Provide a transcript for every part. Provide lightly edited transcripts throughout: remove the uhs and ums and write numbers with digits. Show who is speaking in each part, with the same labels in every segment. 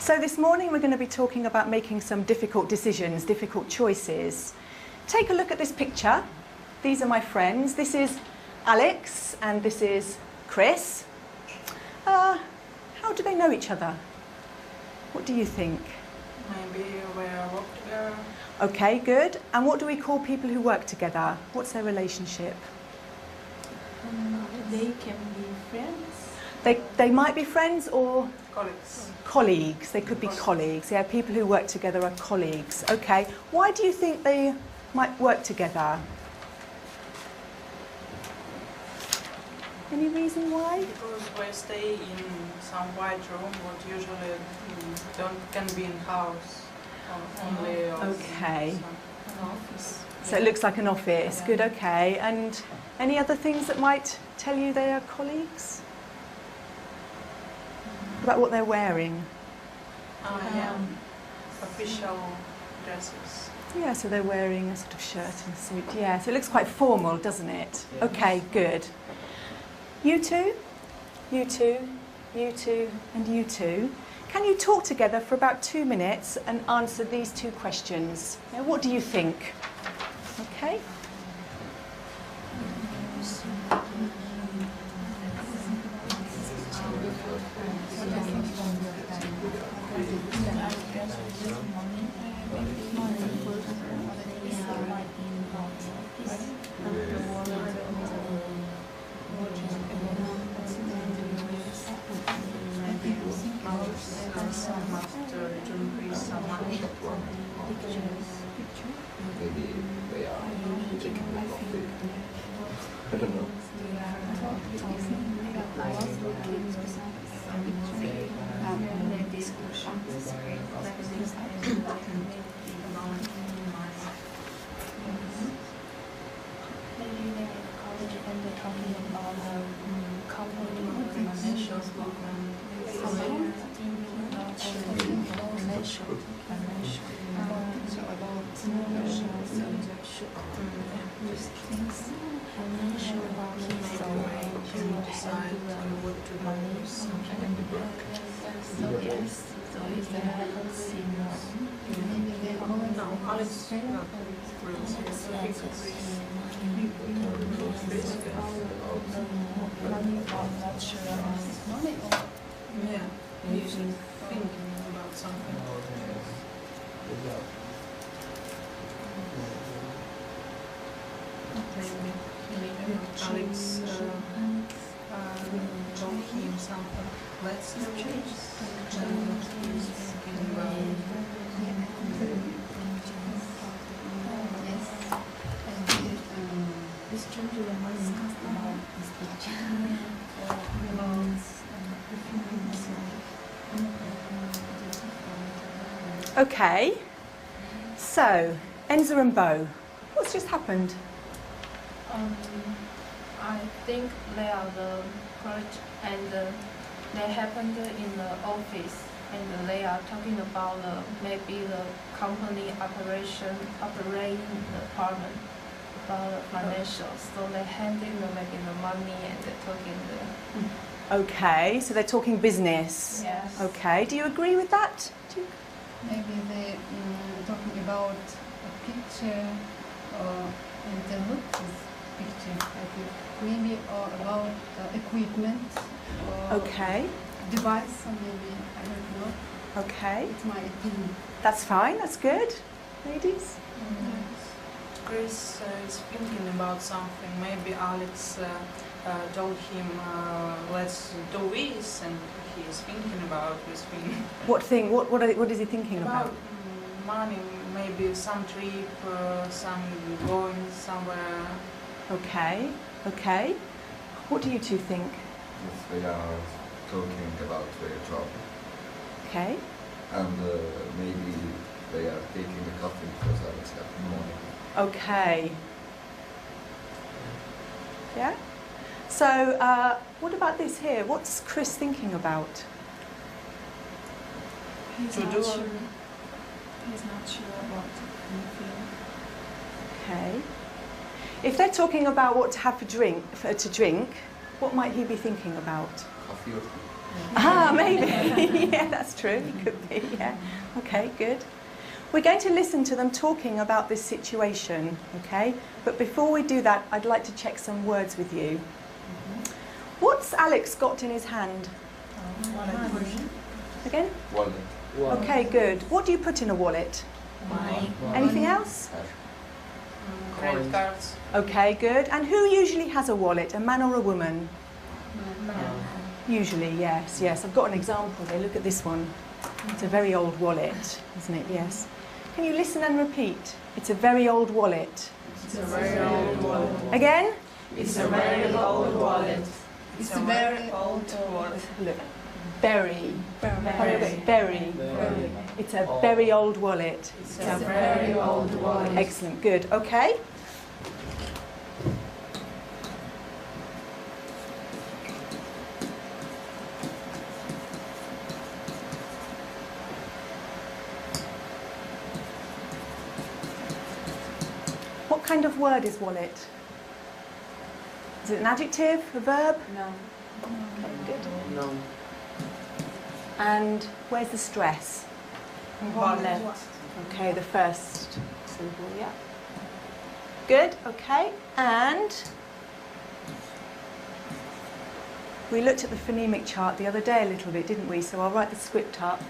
Speaker 1: So this morning we're going to be talking about making some difficult decisions, difficult choices. Take a look at this picture. These are my friends. This is Alex and this is Chris. How do they know each other? What do you think?
Speaker 2: Maybe we work together.
Speaker 1: Okay, good. And what do we call people who work together? What's their relationship?
Speaker 3: They can be friends.
Speaker 1: They might be friends or
Speaker 2: Colleagues.
Speaker 1: colleagues. They could be colleagues. Yeah, people who work together are colleagues. Okay. Why do you think they might work together? Any reason why?
Speaker 2: Because we stay in some white room, what usually can be in house. Only
Speaker 1: Okay.
Speaker 3: An office.
Speaker 1: So it looks like an office.
Speaker 3: Yeah.
Speaker 1: Good, okay. And any other things that might tell you they are colleagues? What about what they're wearing?
Speaker 2: Official dresses.
Speaker 1: Yeah, so they're wearing a sort of shirt and suit. Yeah, so it looks quite formal, doesn't it?
Speaker 2: Yeah.
Speaker 1: Okay, good. You two, you two, you two, and you two. Can you talk together for about 2 minutes and answer these two questions? Now, what do you think? Okay.
Speaker 4: Maybe they are taking the coffee. I don't know.
Speaker 3: Maybe they're in college and they're talking about company financial
Speaker 2: No, Alex not yeah, he's thinking about something. Maybe Alex told him something. Let's change. He's thinking about.
Speaker 1: Okay. So, Enza and Bo, what's just happened?
Speaker 3: I think they are the college and they happened in the office and they are talking about maybe the company operating department about the financials. So they handling making the money and they're talking
Speaker 1: Okay, so they're talking business.
Speaker 3: Yes.
Speaker 1: Okay, do you agree with that?
Speaker 5: Maybe they talking about a picture and they look this picture like it. Maybe about equipment or
Speaker 1: Okay,
Speaker 5: device or maybe I don't know.
Speaker 1: okay.
Speaker 5: It's my opinion.
Speaker 1: That's fine, that's good. Ladies?
Speaker 2: Chris is thinking about something. Maybe Alex told him, let's do this, and he is thinking about this thing.
Speaker 1: What thing? What is he thinking
Speaker 2: About
Speaker 1: about?
Speaker 2: money, maybe some trip, some going somewhere.
Speaker 1: Okay, okay. What do you two think?
Speaker 4: Yes, they are talking about their job.
Speaker 1: Okay,
Speaker 4: And maybe they are taking the coffee because Alex got morning.
Speaker 1: okay. Yeah? So, what about this here? What's Chris thinking about?
Speaker 3: He's
Speaker 2: To
Speaker 3: not
Speaker 2: do
Speaker 3: sure. He's not sure about anything.
Speaker 1: Okay. If they're talking about what to have to drink, what might he be thinking about?
Speaker 4: Coffee or tea?
Speaker 1: Ah, maybe. Yeah, that's true. It could be, yeah. Okay, good. We're going to listen to them talking about this situation, okay? But before we do that, I'd like to check some words with you. What's Alex got in his hand? Again?
Speaker 4: Wallet.
Speaker 1: Okay, good. What do you put in a wallet?
Speaker 2: Money.
Speaker 1: Anything else?
Speaker 2: Credit cards.
Speaker 1: Okay, good. And who usually has a wallet, a man or a woman? Usually, yes, yes. I've got an example there. Look at this one. It's a very old wallet, isn't it? Yes. Can you listen and repeat? It's a very old wallet.
Speaker 2: It's a very old wallet.
Speaker 1: Again?
Speaker 2: It's a very old wallet.
Speaker 5: It's a very old
Speaker 2: wallet.
Speaker 1: Look. Berry. Berry. It's a very old wallet.
Speaker 2: It's a very old wallet.
Speaker 1: Excellent, good. Okay. What kind of word is wallet? Is it an adjective, a verb?
Speaker 2: No.
Speaker 1: Okay, good.
Speaker 4: No.
Speaker 1: And where's the stress?
Speaker 2: Wallet.
Speaker 1: Okay, the first syllable, yeah. Good, okay. And we looked at the phonemic chart the other day a little bit, didn't we? So I'll write the script up.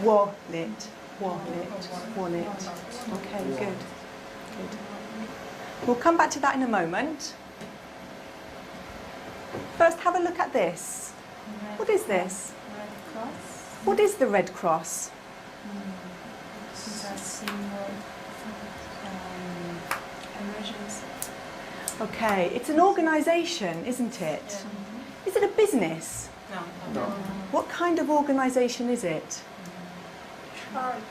Speaker 1: Wallet, wallet, wallet. Okay, good. Good. We'll come back to that in a moment. First, have a look at this. What is this?
Speaker 3: Red Cross.
Speaker 1: What is the Red Cross?
Speaker 3: This is a symbol emergency.
Speaker 1: Okay, it's an organisation, isn't it? Is it a business?
Speaker 2: No.
Speaker 4: No.
Speaker 1: What kind of organisation is it?
Speaker 3: Charity.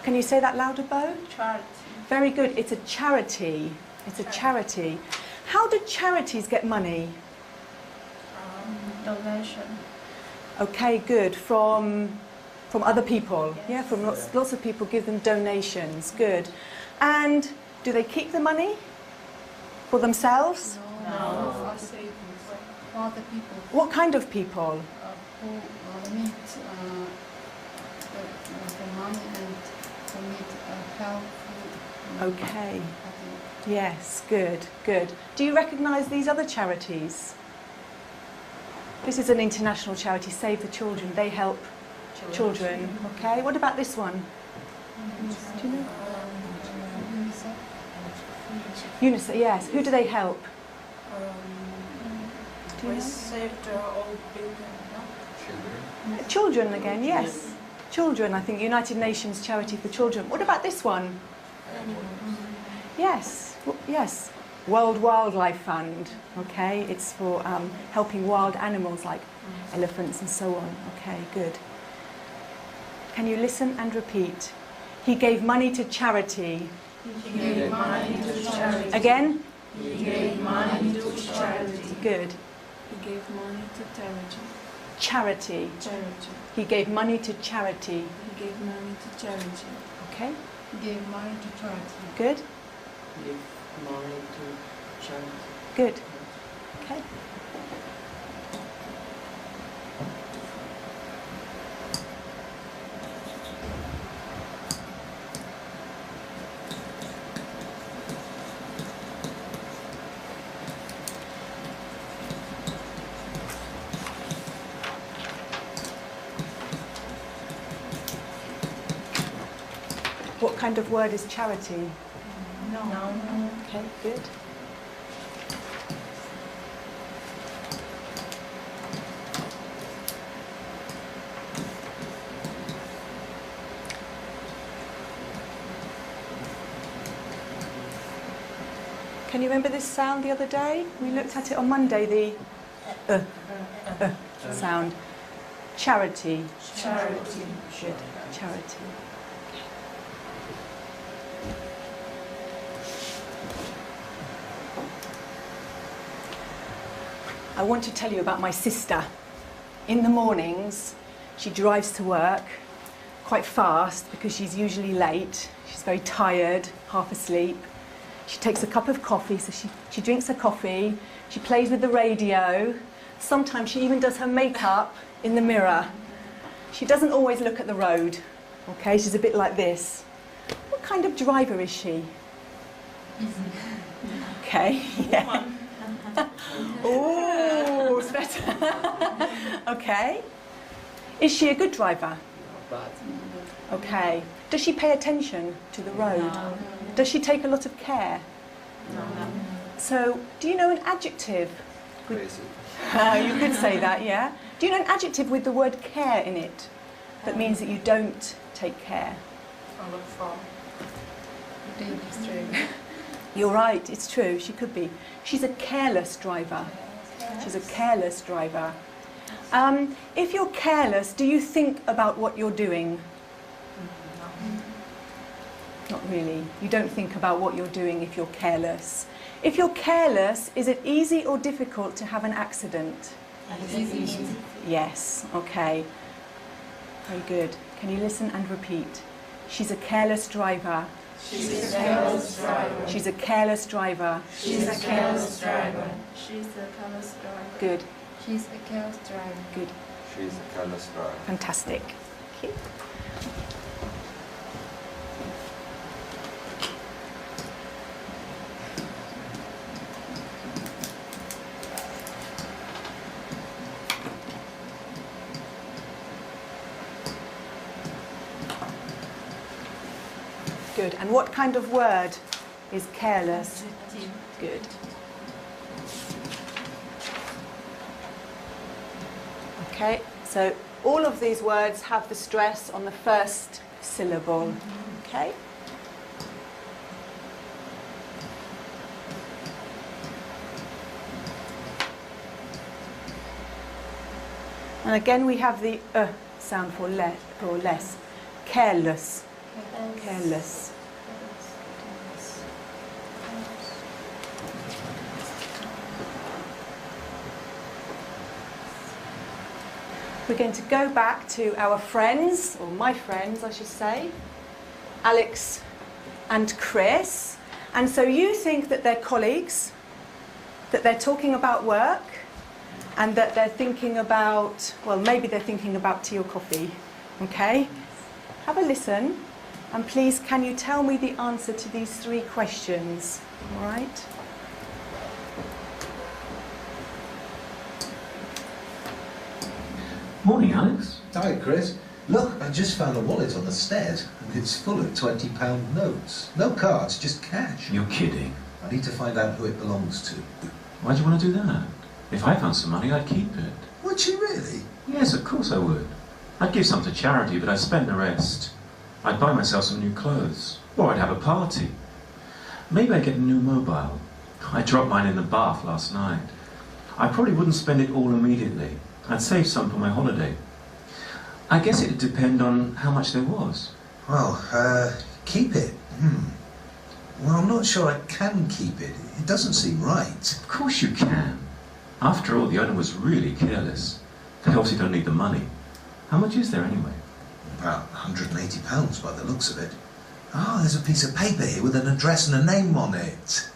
Speaker 1: Can you say that louder, Bo?
Speaker 3: Charity.
Speaker 1: Very good. It's a charity. It's a charity. How do charities get money?
Speaker 3: Donation.
Speaker 1: Okay, good. From other people.
Speaker 3: Yes.
Speaker 1: Yeah, from lots of people give them donations. Good. And do they keep the money for themselves?
Speaker 2: No.
Speaker 5: for savings. For other people
Speaker 1: What kind of people?
Speaker 5: who need the money and who need help.
Speaker 1: Okay. Yes, good, good. Do you recognise these other charities? This is an international charity, Save the Children. They help children. Okay, what about this one? Do you know? UNICEF, yes. Who do they help? Do you
Speaker 2: We
Speaker 1: know?
Speaker 2: saved old people. No?
Speaker 1: Children again, yes. Children, I think, United Nations Charity for Children. What about this one? Yes, yes. World Wildlife Fund, okay? It's for helping wild animals like elephants and so on. Okay, good. Can you listen and repeat? He gave money to charity.
Speaker 2: He gave money to charity.
Speaker 1: Again?
Speaker 2: He gave money to charity.
Speaker 1: Good.
Speaker 3: He gave money to charity.
Speaker 1: Charity.
Speaker 3: Charity.
Speaker 1: He gave money to charity.
Speaker 3: He gave money to charity.
Speaker 1: Okay,
Speaker 5: Gave money to charity.
Speaker 1: good,
Speaker 6: Give money to charity.
Speaker 1: good. Okay. What kind of word is charity?
Speaker 2: No.
Speaker 1: Okay, good. Can you remember this sound the other day? We looked at it on Monday, the sound. Charity.
Speaker 2: Charity.
Speaker 1: Good. Charity. I want to tell you about my sister. In the mornings, she drives to work quite fast because she's usually late. She's very tired, half asleep. She takes a cup of coffee, so she drinks her coffee, She plays with the radio. Sometimes she even does her makeup in the mirror. She doesn't always look at the road. Okay, she's a bit like this. What kind of driver is she? Okay, yeah. Oh, it's better. Okay. Is she a good driver?
Speaker 6: But
Speaker 1: Okay. Does she pay attention to the road?
Speaker 3: No.
Speaker 1: Does she take a lot of care?
Speaker 3: No.
Speaker 1: So, do you know an adjective?
Speaker 4: Crazy.
Speaker 1: You could say that, yeah. Do you know an adjective with the word care in it that means that you don't take care?
Speaker 2: I look for.
Speaker 5: Dangerous.
Speaker 1: You're right, it's true, she could be. She's a careless driver. She's a careless driver. If you're careless, do you think about what you're doing? Not really. You don't think about what you're doing if you're careless. If you're careless, is it easy or difficult to have an accident?
Speaker 5: Easy.
Speaker 1: Yes, okay. Very good. Can you listen and repeat? She's a careless driver.
Speaker 3: She's a careless driver.
Speaker 1: She's a careless driver.
Speaker 3: She's a careless driver. She's a careless driver.
Speaker 1: Good,
Speaker 5: She's a careless driver.
Speaker 1: good.
Speaker 4: She's a careless driver.
Speaker 1: Fantastic. Thank you. Good. And what kind of word is careless? Good. Okay, so all of these words have the stress on the first syllable. Okay? And again we have the sound for less. Careless. Careless. We're going to go back to our friends, or my friends I should say, Alex and Chris. And so you think that they're colleagues, that they're talking about work, and that they're thinking about, well, maybe they're thinking about tea or coffee. Okay? Have a listen, and please can you tell me the answer to these 3 questions? All right?
Speaker 7: Morning, Alex.
Speaker 8: Hi, Chris. Look, I just found a wallet on the stairs, and it's full of £20 notes. No cards, just cash.
Speaker 7: You're kidding.
Speaker 8: I need to find out who it belongs to.
Speaker 7: Why do you want to do that? If I found some money, I'd keep it.
Speaker 8: Would you really?
Speaker 7: Yes, of course I would. I'd give some to charity, but I'd spend the rest. I'd buy myself some new clothes. Or I'd have a party. Maybe I'd get a new mobile. I dropped mine in the bath last night. I probably wouldn't spend it all immediately. I'd save some for my holiday. I guess it'd depend on how much there was.
Speaker 8: Well, keep it. Well, I'm not sure I can keep it. It doesn't seem right.
Speaker 7: Of course you can. After all, the owner was really careless. They obviously don't need the money. How much is there anyway?
Speaker 8: About £180 by the looks of it. Oh, there's a piece of paper here with an address and a name on it.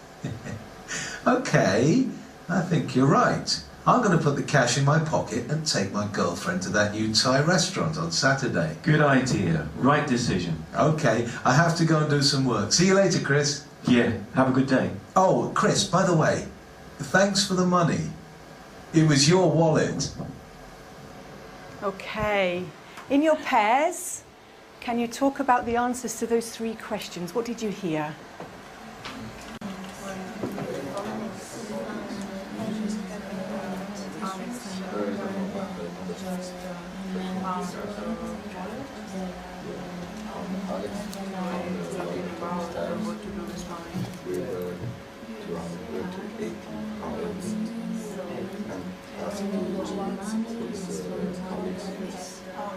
Speaker 8: Okay, I think you're right. I'm going to put the cash in my pocket and take my girlfriend to that new Thai restaurant on Saturday.
Speaker 7: Good idea. Right decision.
Speaker 8: Okay, I have to go and do some work. See you later, Chris.
Speaker 7: Yeah, have a good day.
Speaker 8: Oh, Chris, by the way, thanks for the money. It was your wallet.
Speaker 1: Okay. In your pairs, can you talk about the answers to those 3 questions? What did you hear?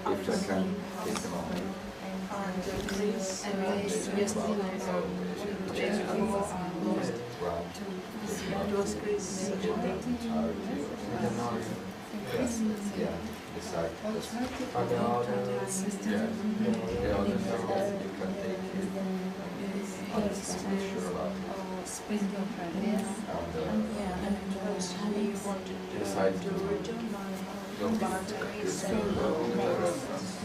Speaker 4: If I can take them out.
Speaker 2: It was Chris.
Speaker 4: Yeah. decide. For the others, yeah, the others you can take it. Honestly, be sure about it. And he wanted to decide to go back to this reference.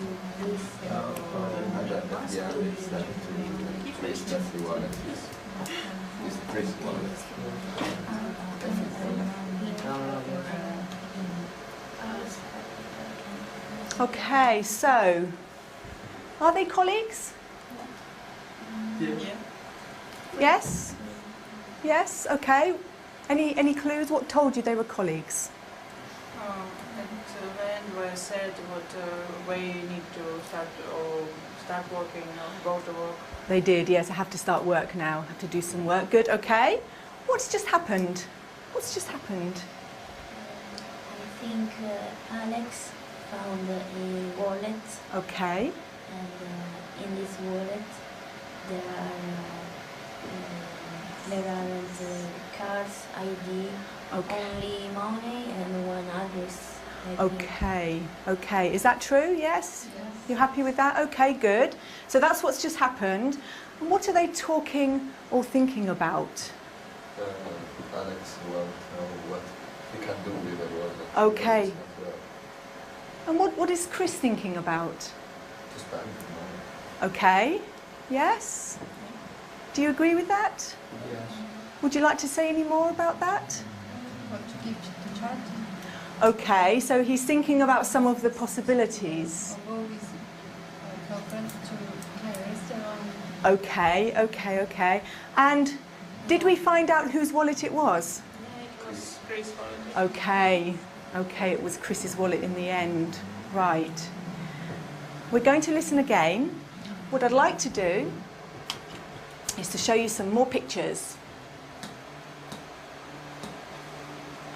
Speaker 4: And then at the end they said to Chris that he wanted his Chris wallet.
Speaker 1: Okay, so are they colleagues?
Speaker 4: Yeah.
Speaker 1: Yes? Yes, okay. Any clues? What told you they were colleagues?
Speaker 2: At the end where I said what where you need to start working or go to work.
Speaker 1: They did, yes. I have to start work now. I have to do some work. Good, okay. What's just happened? What's just happened?
Speaker 5: I think Alex found a wallet,
Speaker 1: Okay.
Speaker 5: and in this wallet there are cards, ID,
Speaker 1: Okay.
Speaker 5: only money, and one address. I think.
Speaker 1: Okay, okay. Is that true? Yes? You're happy with that? Okay, good. So that's what's just happened. And what are they talking or thinking about?
Speaker 4: Alex will know what he can do with the wallet.
Speaker 1: Okay. And what is Chris thinking about?
Speaker 4: To spend the money.
Speaker 1: Okay. Yes? Do you agree with that?
Speaker 4: Yes.
Speaker 1: Would you like to say any more about that?
Speaker 3: What to give to charity?
Speaker 1: Okay, so he's thinking about some of the possibilities.
Speaker 3: Or go with girlfriend to a restaurant.
Speaker 1: Okay, okay, okay. And did we find out whose wallet it was?
Speaker 2: Yeah, it was Chris' wallet.
Speaker 1: Okay, okay, it was Chris's wallet in the end. Right. We're going to listen again. What I'd like to do is to show you some more pictures.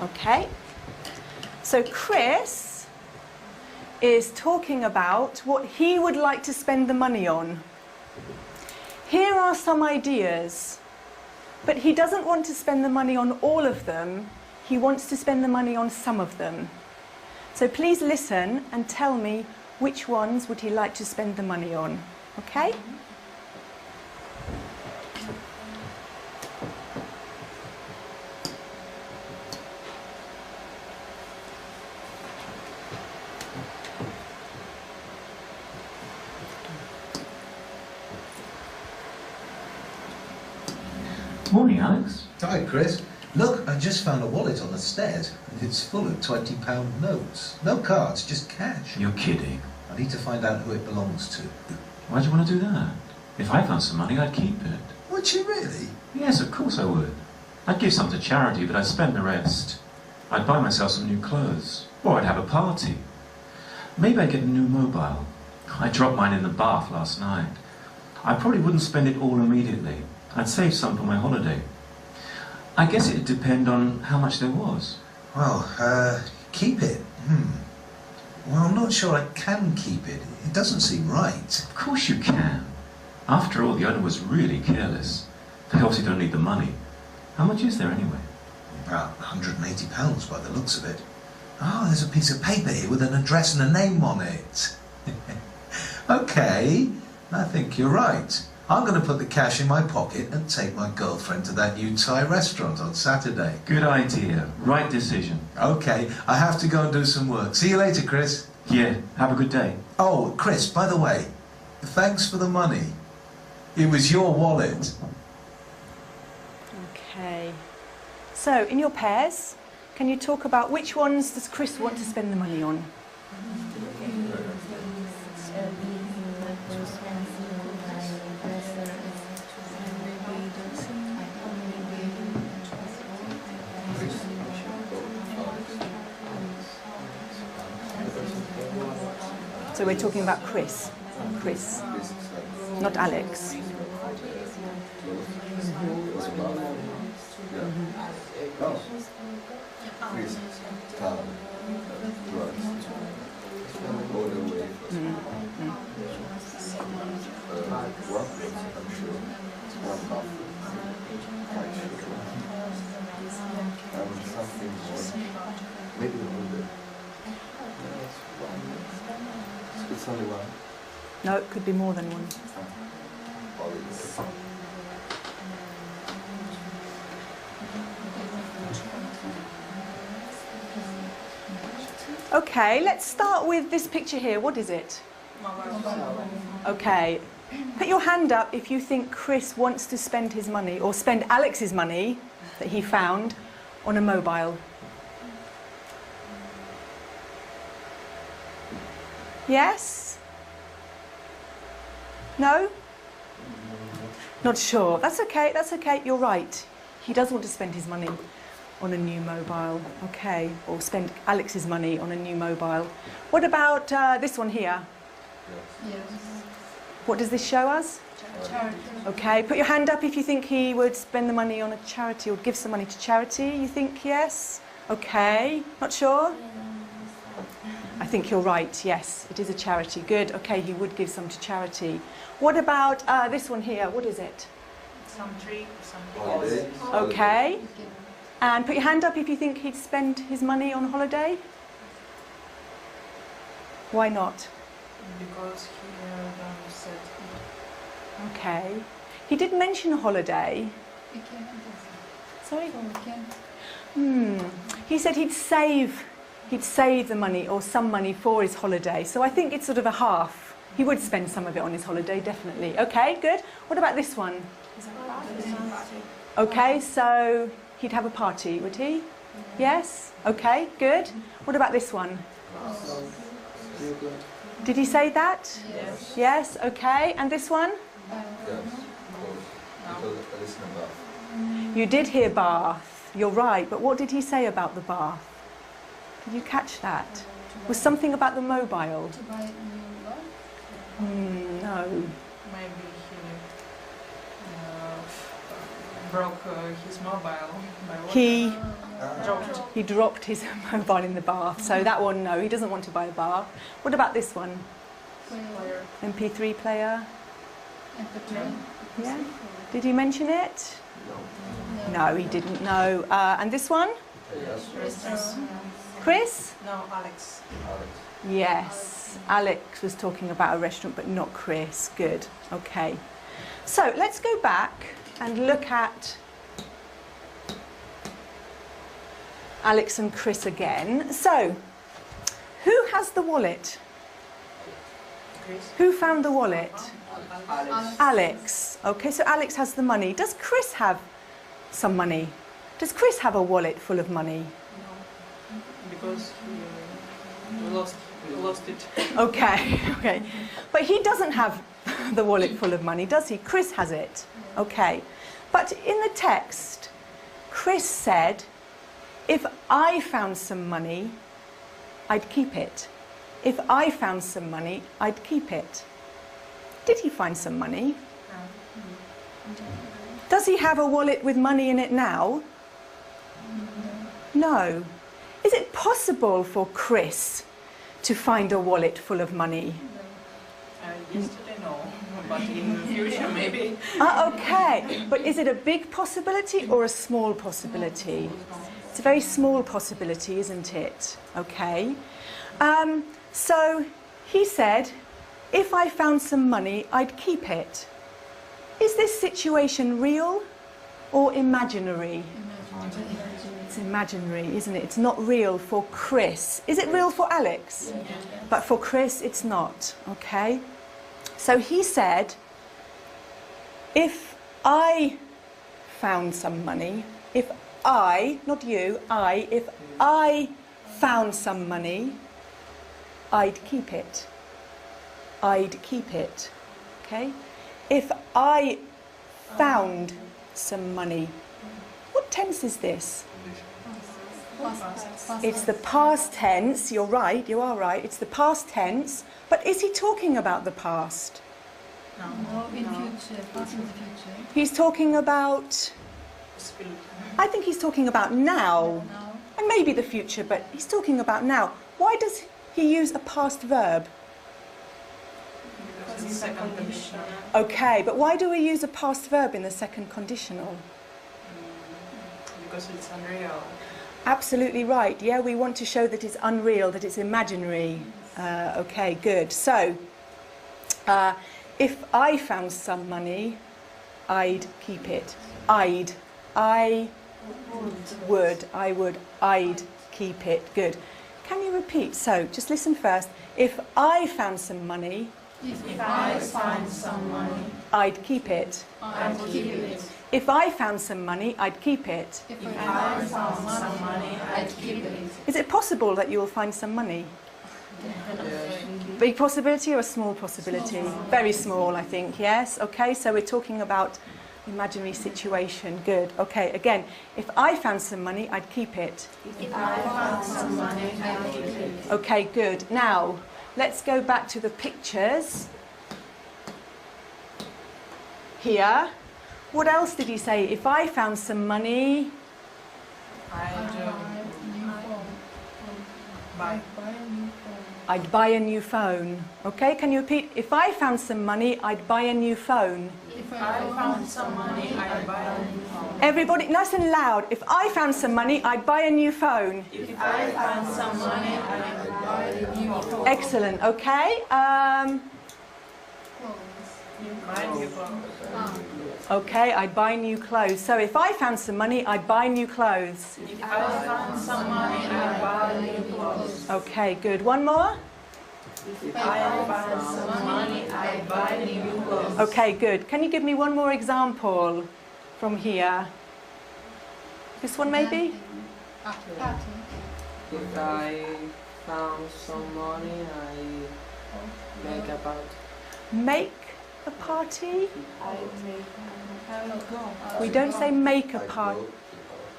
Speaker 1: Okay. So Chris is talking about what he would like to spend the money on. Here are some ideas, but he doesn't want to spend the money on all of them. He wants to spend the money on some of them. So please listen and tell me which ones would he like to spend the money on. Okay?
Speaker 7: Morning, Alex.
Speaker 8: Hi, Chris. Look, I just found a wallet on the stairs, and it's full of £20 notes. No cards, just cash.
Speaker 7: You're kidding.
Speaker 8: I need to find out who it belongs to.
Speaker 7: Why'd you want to do that? If I found some money, I'd keep it.
Speaker 8: Would you really?
Speaker 7: Yes, of course I would. I'd give some to charity, but I'd spend the rest. I'd buy myself some new clothes. Or I'd have a party. Maybe I'd get a new mobile. I dropped mine in the bath last night. I probably wouldn't spend it all immediately. I'd save some for my holiday. I guess it'd depend on how much there was.
Speaker 8: Well, keep it. Well, I'm not sure I can keep it. It doesn't seem right.
Speaker 7: Of course you can. After all, the owner was really careless. They obviously don't need the money. How much is there anyway?
Speaker 8: About £180 by the looks of it. Oh, there's a piece of paper here with an address and a name on it. Okay, I think you're right. I'm going to put the cash in my pocket and take my girlfriend to that new Thai restaurant on Saturday.
Speaker 7: Good idea. Right decision.
Speaker 8: Okay, I have to go and do some work. See you later, Chris.
Speaker 7: Yeah, have a good day.
Speaker 8: Oh, Chris, by the way, thanks for the money. It was your wallet.
Speaker 1: Okay. So, in your pairs, can you talk about which ones does Chris want to spend the money on? So we're talking about Chris. Chris, not Alex.
Speaker 4: Only one.
Speaker 1: No, it could be more than one.
Speaker 4: Holiday.
Speaker 1: Okay, let's start with this picture here. What is it? Okay, put your hand up if you think Chris wants to spend his money or spend Alex's money that he found on a mobile. Yes? No? Not sure. That's okay, that's okay. You're right. He does want to spend his money on a new mobile. Okay, or spend Alex's money on a new mobile. What about this one here?
Speaker 3: Yes.
Speaker 1: What does this show us?
Speaker 3: Charity.
Speaker 1: Okay, put your hand up if you think he would spend the money on a charity or give some money to charity. You think yes? Okay, not sure? I think you're right, yes, it is a charity. Good, okay, he would give some to charity. What about this one here? What is it?
Speaker 2: Some tree, something
Speaker 4: Holiday.
Speaker 2: else.
Speaker 1: Okay. And put your hand up if you think he'd spend his money on holiday. Why not?
Speaker 2: Because he said
Speaker 1: Okay. He did mention a holiday. Sorry? He said he'd save the money or some money for his holiday. So I think it's sort of a half. He would spend some of it on his holiday, definitely. Okay, good. What about this one? Okay, so he'd have a party, would he? Yes? Okay, good. What about this one? Did he say that?
Speaker 2: yes.
Speaker 1: Yes, okay. And this one?
Speaker 4: Yes, because I listen about.
Speaker 1: You did hear bath. You're right. But what did he say about the bath? Did you catch that? Was something about the mobile?
Speaker 3: To buy a new one?
Speaker 1: No.
Speaker 2: Maybe he broke his mobile by water.
Speaker 1: He dropped his mobile in the bath. So that one, no, he doesn't want to buy a bath. What about this one?
Speaker 2: Player.
Speaker 1: MP3 player?
Speaker 3: MP3.
Speaker 1: Yeah. Did he mention it?
Speaker 4: No.
Speaker 1: No, he didn't. No. And this one?
Speaker 4: Yes.
Speaker 1: Chris?
Speaker 2: No, Alex.
Speaker 4: Alex.
Speaker 1: Yes. Alex was talking about a restaurant, but not Chris. Good. Okay. So let's go back and look at Alex and Chris again. So, who has the wallet?
Speaker 2: Chris.
Speaker 1: Who found the wallet?
Speaker 2: Alex.
Speaker 1: Alex. Okay, so Alex has the money. Does Chris have some money? Does Chris have a wallet full of money?
Speaker 2: No, because he lost it.
Speaker 1: Okay, okay. But he doesn't have the wallet full of money, does he? Chris has it. Okay. But in the text, Chris said, if I found some money, I'd keep it. If I found some money, I'd keep it. Did he find some money? Does he have a wallet with money in it now? No. Is it possible for Chris to find a wallet full of money?
Speaker 2: Yesterday, no, but in the future, maybe.
Speaker 1: Okay, but is it a big possibility or a small possibility? It's a very small possibility, isn't it? Okay. So he said, if I found some money, I'd keep it. Is this situation real or imaginary? It's imaginary, isn't it? It's not real for Chris. Is it real for Alex? But for Chris, it's not. Okay. So he said, if I found some money, if I, not you, if I found some money, I'd keep it. I'd keep it. Okay? If I found some money. What tense is this? It's the past tense. You're right, you are right. It's the past tense. But is he talking about the past?
Speaker 2: No,
Speaker 3: No, in future, past and future.
Speaker 1: He's talking about, I think he's talking about now.
Speaker 3: Now,
Speaker 1: And maybe the future, but he's talking about now. Why does he use a past verb?
Speaker 2: because it's second condition.
Speaker 1: Okay, but why do we use a past verb in the second conditional?
Speaker 2: Because it's unreal.
Speaker 1: Absolutely right. Yeah, we want to show that it's unreal, that it's imaginary. Okay, good. So, if I found some money, I'd keep it. I would, keep it. Good. Can you repeat? So, just listen first. If I found some money,
Speaker 3: If I find some money,
Speaker 1: I'd keep it.
Speaker 3: I'd keep it.
Speaker 1: If I found some money, I'd keep it.
Speaker 3: If I found some money, I'd keep it.
Speaker 1: Is it possible that you will find some money? Big possibility or a small possibility? Very small, I think, yes. Okay, so we're talking about imaginary situation. Good. Okay, again, if I found some money, I'd keep it.
Speaker 3: If I found some money, I'd keep it.
Speaker 1: Okay, good. Now, let's go back to the pictures. Here. What else did he say? If I found some money, I'd buy a new phone. Okay, can you repeat? If I found some money, I'd buy a new phone.
Speaker 2: If I found some money, I'd buy a new phone.
Speaker 1: Everybody, nice and loud. If I found some money, I'd buy a new phone.
Speaker 2: If I found some money, I'd buy a new phone.
Speaker 1: Excellent. Okay. Okay, I'd buy new clothes. So if I found some money, I'd buy new clothes.
Speaker 2: If I found some money, I'd buy new clothes.
Speaker 1: Okay, good. One more.
Speaker 2: If I found some money, I'd buy new clothes.
Speaker 1: Okay, good. Can you give me one more example from here? This one maybe?
Speaker 6: If I found some money, I make a party.
Speaker 1: Make a party? We don't say make a party.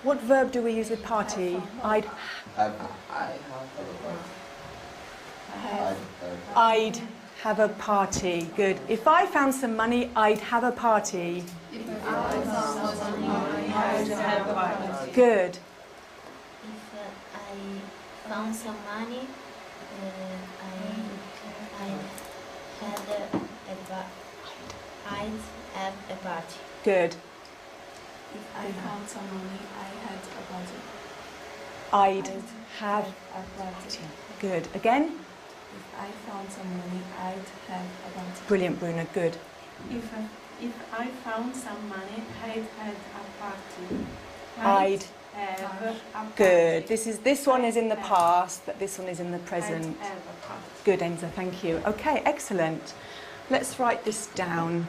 Speaker 1: What verb do we use with party? I'd have a party. Good. If I found some money, I'd have a party.
Speaker 3: If I found some money, I'd have a party.
Speaker 1: Good.
Speaker 5: If I found some money, I'd have a party.
Speaker 1: Good.
Speaker 3: If I found some money, I had a party.
Speaker 1: I'd have
Speaker 3: a party.
Speaker 1: good. Again?
Speaker 3: If I found some money, I'd have a party.
Speaker 1: Brilliant, Bruna. Good.
Speaker 3: If I found some money, I'd had a party.
Speaker 1: I'd
Speaker 3: have a party.
Speaker 1: good. This one is in the past, but this one is in the present.
Speaker 3: I'd have a party.
Speaker 1: Good, Enza. Thank you. Okay, excellent. Let's write this down.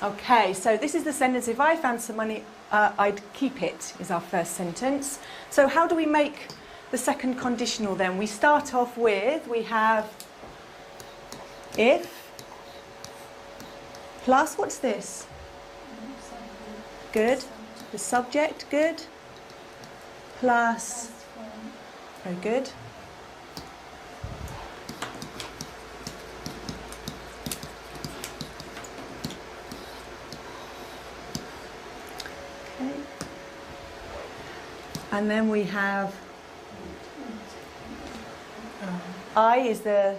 Speaker 1: Okay, so this is the sentence. If I found some money, I'd keep it, is our first sentence. So how do we make the second conditional then? We start off with, we have if plus, what's this? Good. The subject, good. Plus, very good. Okay. And then we have I is the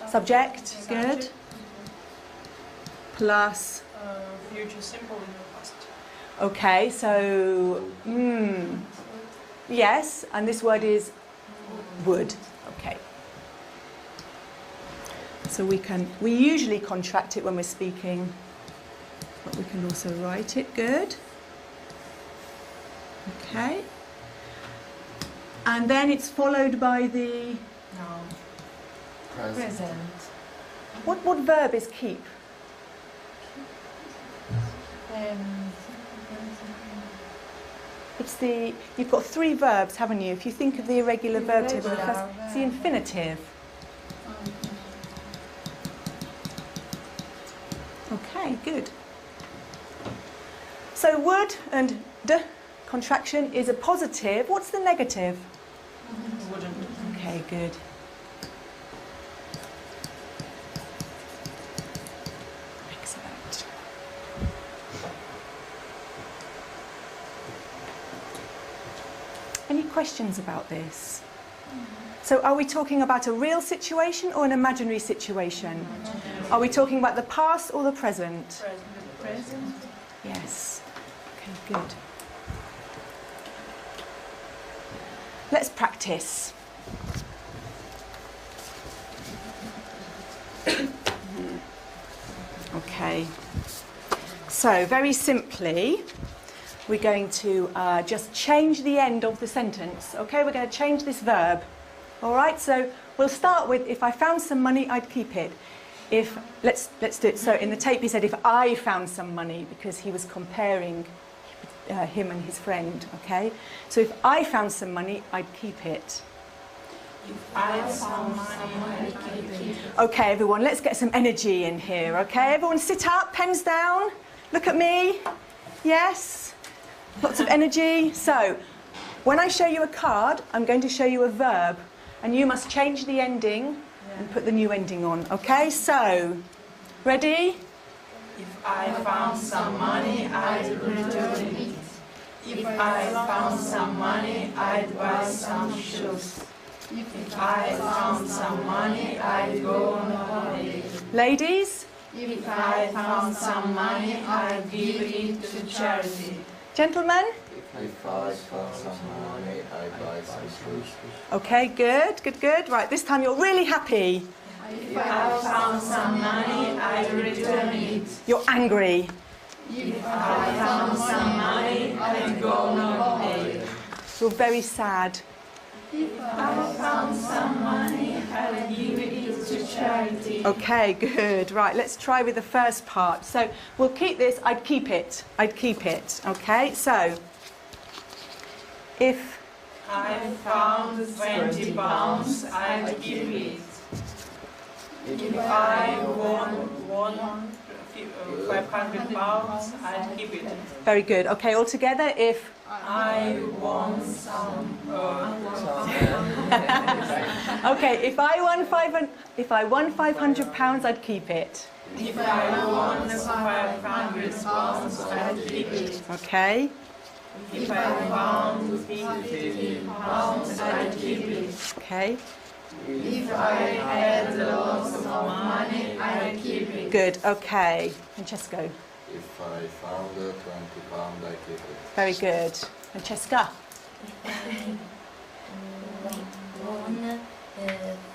Speaker 1: subject, good. Plus,
Speaker 2: Future simple in the past.
Speaker 1: okay, so yes, and this word is would. Okay. So we usually contract it when we're speaking, but we can also write it, good. Okay. And then it's followed by the
Speaker 2: No.
Speaker 5: Present.
Speaker 1: what verb is keep? It's you've got three verbs, haven't you? If you think of the irregular verb table, the first, it's the infinitive. Okay, good. So would and d contraction is a positive. What's the negative?
Speaker 2: Wouldn't.
Speaker 1: Okay, good. Excellent. Any questions about this? So are we talking about a real situation or an imaginary situation? Are we talking about the past or the present?
Speaker 2: Present.
Speaker 1: Yes. Okay, good. Let's practice. Okay. So very simply, we're going to just change the end of the sentence. Okay, we're going to change this verb. All right, so we'll start with, if I found some money, I'd keep it. If, let's do it. So in the tape he said, if I found some money, because he was comparing him and his friend, okay? So if I found some money, I'd keep it.
Speaker 2: If I found money, I'd keep it.
Speaker 1: Okay, everyone, let's get some energy in here, okay? Everyone sit up, pens down, look at me. Yes? Lots of energy. So, when I show you a card, I'm going to show you a verb, and you must change the ending and put the new ending on, okay? So, ready?
Speaker 2: If I found some money, I'd return it. If I found some money, I'd buy some shoes. If I found some money, I'd go on holiday.
Speaker 1: Ladies?
Speaker 2: If I found some money, I'd give it to charity.
Speaker 1: Gentlemen?
Speaker 4: If I found some money, I'd buy some shoes.
Speaker 1: Okay, good, good, good. Right, this time you're really happy.
Speaker 2: If I found some money, I'd return it.
Speaker 1: You're angry.
Speaker 2: If I found some money, I'd go on holiday.
Speaker 1: You're very sad.
Speaker 2: If I found some money, I'd give it to charity.
Speaker 1: Okay, good. Right, let's try with the first part. So we'll keep this. I'd keep it. I'd keep it. Okay, so if
Speaker 2: I found 20 pounds, I'd keep it. If I won 500 pounds, I'd keep it.
Speaker 1: very good. Okay, all together. If
Speaker 2: I won some.
Speaker 1: okay, if I won £500, I'd keep it.
Speaker 2: If I won 500 pounds, I'd keep it.
Speaker 1: Okay.
Speaker 2: If I found 50 pounds, I'd keep it.
Speaker 1: Okay.
Speaker 2: If I had lots of money, I'd keep it.
Speaker 1: Good. Okay. Francesco.
Speaker 4: If I found 20 pounds, I keep it.
Speaker 1: Very good. Francesca.
Speaker 5: Won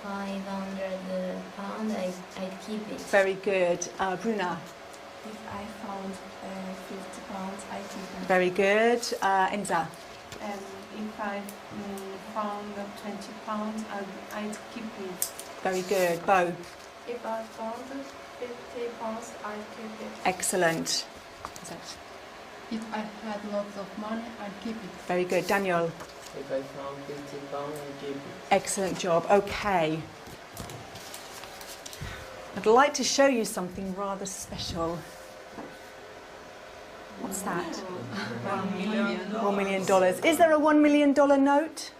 Speaker 5: 500 pounds, I'd keep it.
Speaker 1: Very good. Bruna.
Speaker 3: If I found 50 pounds, I keep it.
Speaker 1: Very good. Enza.
Speaker 3: If I found 20 pounds, I'd keep it.
Speaker 1: Very good. Bo.
Speaker 3: If I found 50 pounds, I'd keep it.
Speaker 1: Excellent.
Speaker 9: If I had lots of money, I'd keep it.
Speaker 1: Very good. Daniel.
Speaker 6: If I found 50 pounds, I'd keep it.
Speaker 1: Excellent job. Okay. I'd like to show you something rather special. What's that?
Speaker 2: $1 million.
Speaker 1: $1 million. Is there a $1 million note?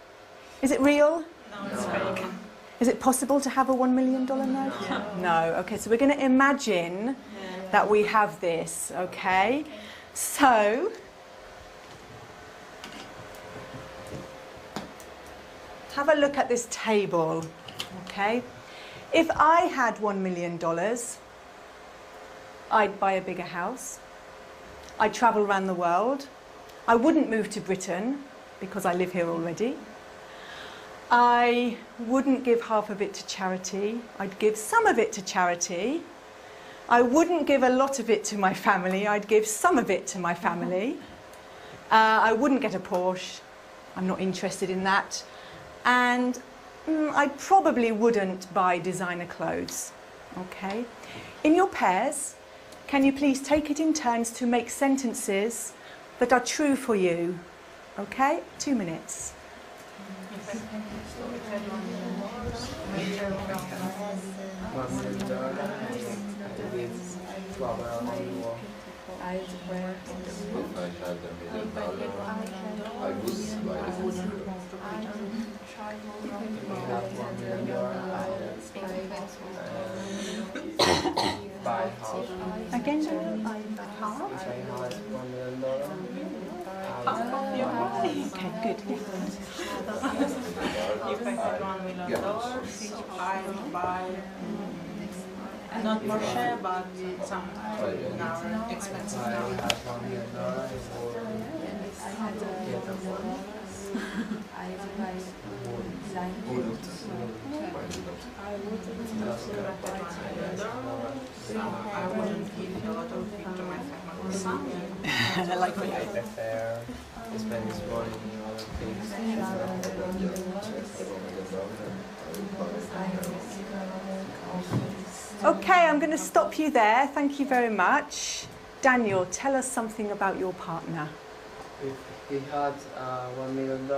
Speaker 1: Is it real?
Speaker 2: No, it's fake.
Speaker 1: Is it possible to have a $1 million note? No. Okay, so we're going to imagine that we have this, okay? So, have a look at this table, okay? If I had $1 million, I'd buy a bigger house. I'd travel around the world. I wouldn't move to Britain because I live here already. I wouldn't give half of it to charity. I'd give some of it to charity. I wouldn't give a lot of it to my family. I'd give some of it to my family. I wouldn't get a Porsche. I'm not interested in that. And I probably wouldn't buy designer clothes. Okay? In your pairs, can you please take it in turns to make sentences that are true for you? Okay? 2 minutes.
Speaker 3: I'd wear.
Speaker 4: If I had $1 million, I would buy the future.
Speaker 6: Buy house.
Speaker 1: Again,
Speaker 6: If I had $1 million,
Speaker 1: okay, good.
Speaker 2: If I had $1 million, I'd buy not Porsche, but some expensive
Speaker 6: I
Speaker 2: car.
Speaker 6: had $1 million, I would get a phone.
Speaker 2: I wouldn't give a lot of things to my family.
Speaker 1: Like me.
Speaker 6: I prefer spend this money on other things.
Speaker 1: Okay, I'm going to stop you there. Thank you very much. Daniel, tell us something about your partner.
Speaker 6: If he had $1 million,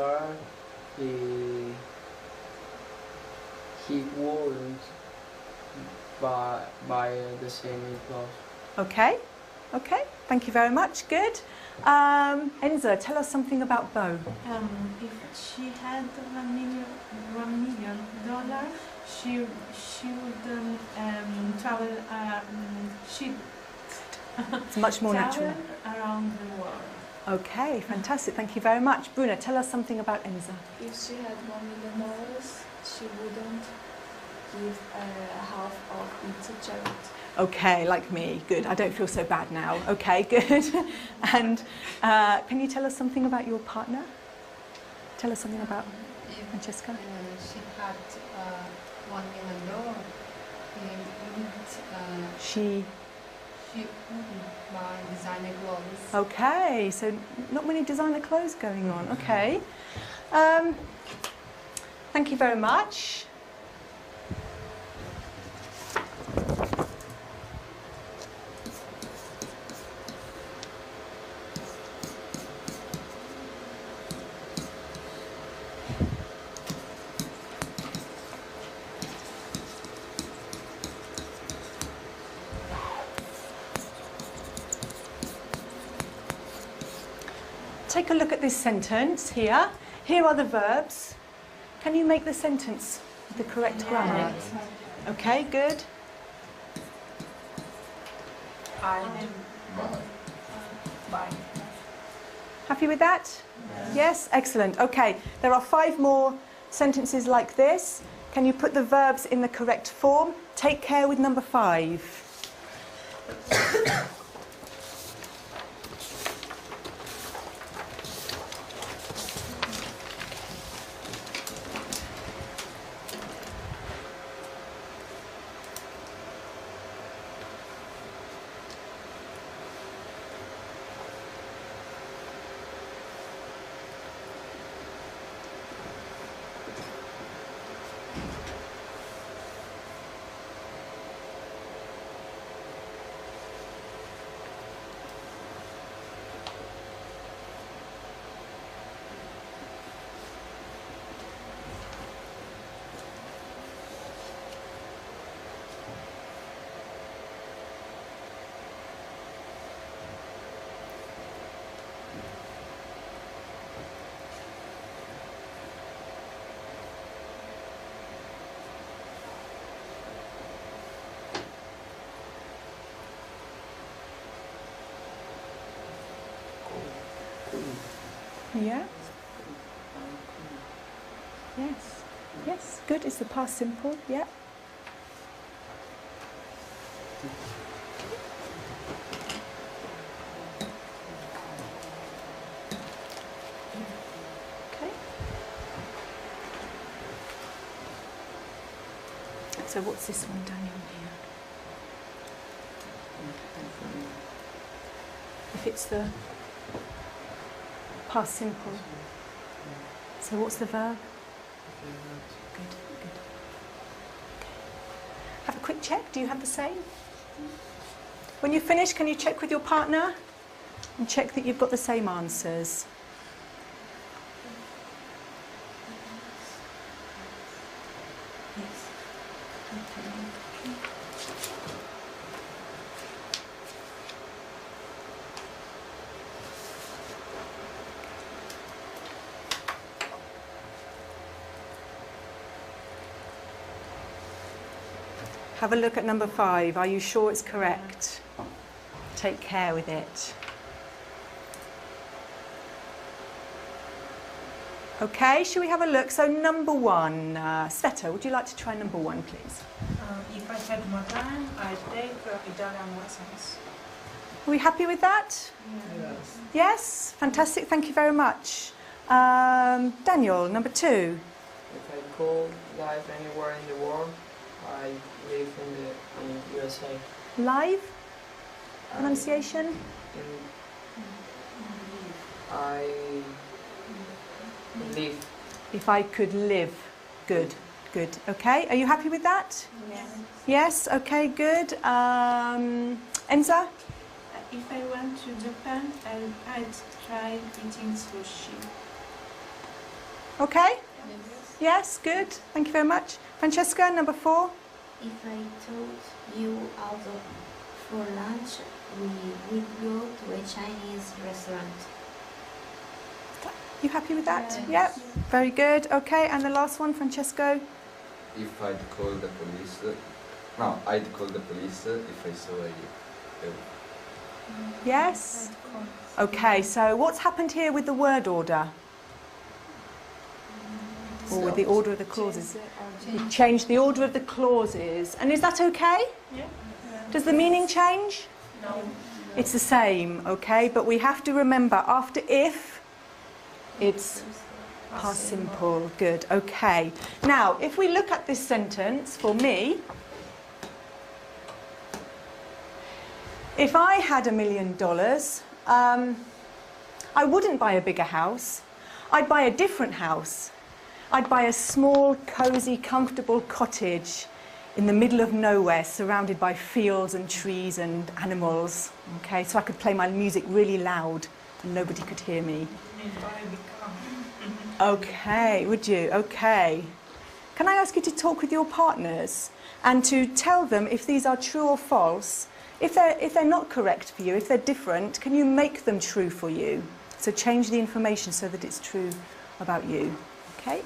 Speaker 6: he wouldn't buy the same clothes.
Speaker 1: Okay, okay, thank you very much. Good. Enza, tell us something about Bo.
Speaker 10: If she had $1 million, she would travel.
Speaker 1: It's much more natural.
Speaker 10: Around the world.
Speaker 1: Okay, fantastic. Thank you very much. Bruna, tell us something about Enza.
Speaker 11: If she had $1 million, she wouldn't give half of it to charity.
Speaker 1: Okay, like me. Good. I don't feel so bad now. Okay, good. And can you tell us something about your partner? Tell us something about Francesca.
Speaker 9: She had $1 million.
Speaker 1: She
Speaker 9: wouldn't buy designer clothes.
Speaker 1: Okay, so not many designer clothes going on. Okay. Thank you very much. Take a look at this sentence here. Here are the verbs. Can you make the sentence with the correct grammar? Okay, good.
Speaker 2: Bye.
Speaker 1: Happy with that? Yes, excellent. Okay, there are 5 more sentences like this. Can you put the verbs in the correct form? Take care with number 5. Yeah? Yes. Yes, good. Is the past simple? Yeah. Okay. So what's this one, Daniel, here? If it's the past simple. So what's the verb? Good, good. Okay. Have a quick check. Do you have the same? When you finish, can you check with your partner and check that you've got the same answers? Have a look at number 5. Are you sure it's correct? Take care with it. Okay, shall we have a look? So number 1, Sveta, would you like to try number 1, please?
Speaker 2: If I had more time, I'd take Italian lessons.
Speaker 1: Are we happy with that?
Speaker 6: Yes.
Speaker 1: Yes? Fantastic, thank you very much. Daniel, number 2.
Speaker 6: If I could live anywhere in the world, I live in USA.
Speaker 1: Live? Pronunciation?
Speaker 6: I live.
Speaker 1: If I could live. Good, good. Okay, are you happy with that?
Speaker 10: Yes.
Speaker 1: Yes, okay, good. Enza?
Speaker 10: If I went to Japan, I'd try eating sushi.
Speaker 1: Okay? Yes, good. Thank you very much. Francesca, number 4.
Speaker 5: If I told you out for lunch, we would go to a Chinese restaurant.
Speaker 1: You happy with that?
Speaker 5: Yes.
Speaker 1: Yep. Very good. Okay, and the last one, Francesco.
Speaker 4: If I'd call the police, no, I'd call the police if I saw a
Speaker 1: Yes? Okay, so what's happened here with the word order? Or with the order of the clauses? We've changed the order of the clauses. And is that okay?
Speaker 10: Yeah.
Speaker 1: Does the meaning change?
Speaker 10: No.
Speaker 1: It's the same, okay? But we have to remember, after if, it's past simple. Good, okay. Now, if we look at this sentence, for me, if I had $1 million, I wouldn't buy a bigger house. I'd buy a different house. I'd buy a small, cosy, comfortable cottage in the middle of nowhere, surrounded by fields and trees and animals, okay, so I could play my music really loud and nobody could hear me. Okay, would you? Okay. Can I ask you to talk with your partners and to tell them if these are true or false? If they're not correct for you, if they're different, can you make them true for you? So change the information so that it's true about you. Okay?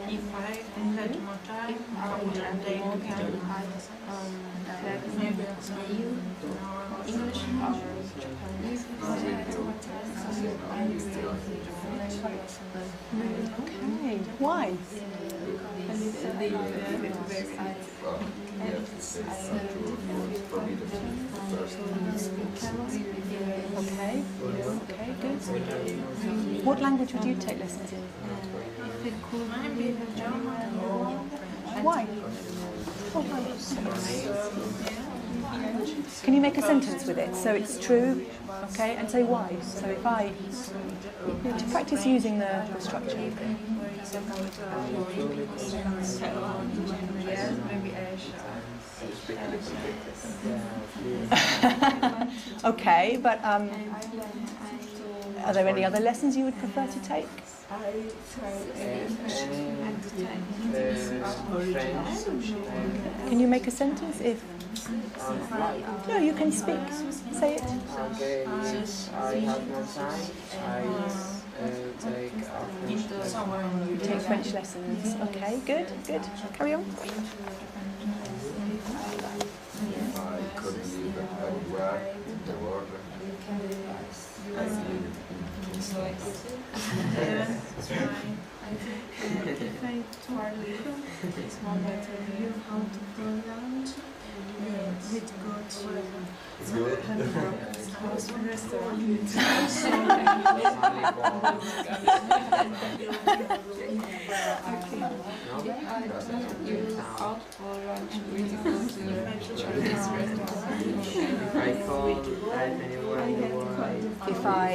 Speaker 10: If I had more time, I would take English or Japanese.
Speaker 1: Okay. Why? Okay. Okay, good. What language would you take lessons in? Why? Can you make a sentence with it so it's true? Okay, and say why. So if I, to practice using the structure. Okay, but are there any other lessons you would prefer to take? Can you make a sentence if... No, you can speak. Say it.
Speaker 6: Okay, if I have more time,
Speaker 1: You take French lessons. Okay, good, good. Carry on.
Speaker 4: I could live anywhere in the world. I live in Kingston.
Speaker 10: If I told you it's more better you how to pronounce, we'd go to house restaurant.
Speaker 1: If I,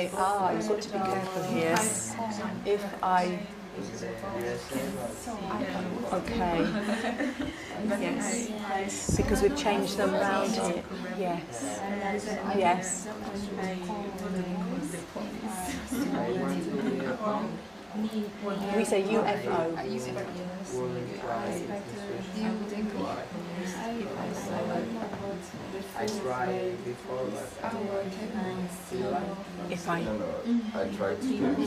Speaker 1: you've got to be careful here. If I, okay, yes, because we've changed them round here. Yes, yes. We say UFO.
Speaker 6: I tried before, but
Speaker 1: If I...
Speaker 4: I tried to do it.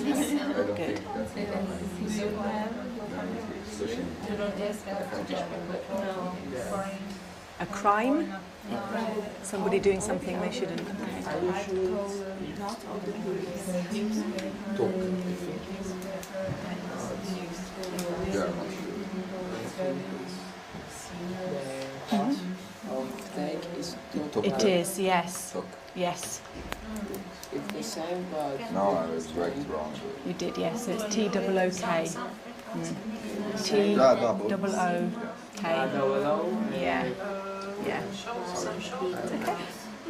Speaker 4: I don't
Speaker 1: Good.
Speaker 4: think
Speaker 1: A crime? Somebody doing something they shouldn't.
Speaker 6: The part of take is tuk.
Speaker 1: It is, yes. Yes,
Speaker 6: It's the same, but
Speaker 4: No, I was right wrong.
Speaker 1: you did, yes. So it's T-O-O-K.
Speaker 4: Double.
Speaker 1: T-O-O-K.
Speaker 6: double O.
Speaker 1: Yeah, yeah.
Speaker 4: Sorry.
Speaker 1: Okay.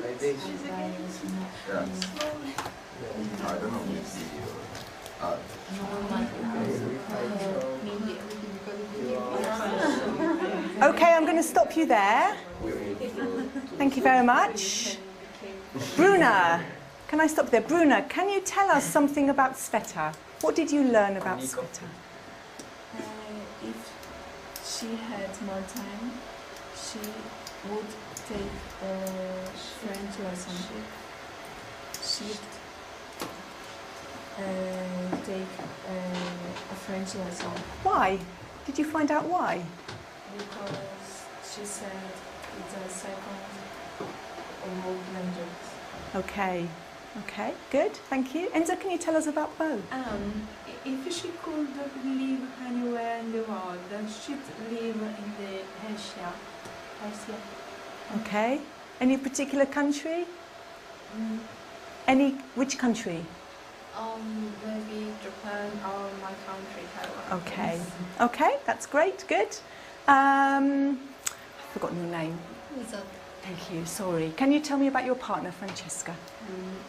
Speaker 6: Like this.
Speaker 4: Yeah. I don't know if
Speaker 1: Okay, I'm going to stop you there. Thank you very much. Bruna, can I stop there? Bruna, can you tell us something about Sveta? What did you learn about Sveta?
Speaker 10: If she had more time, she would take a French lesson. She'd take a French lesson.
Speaker 1: Why? Did you find out why?
Speaker 10: Because she said it's a second world language.
Speaker 1: Okay, okay, good, thank you. Enzo, can you tell us about Bo?
Speaker 11: If she could live anywhere in the world, she'd live in the Asia.
Speaker 1: Okay. Any particular country? Which country?
Speaker 3: Maybe Japan or my country, Taiwan.
Speaker 1: Okay. Okay, that's great, good. I've forgotten your name. Thank you, sorry. Can you tell me about your partner, Francesca?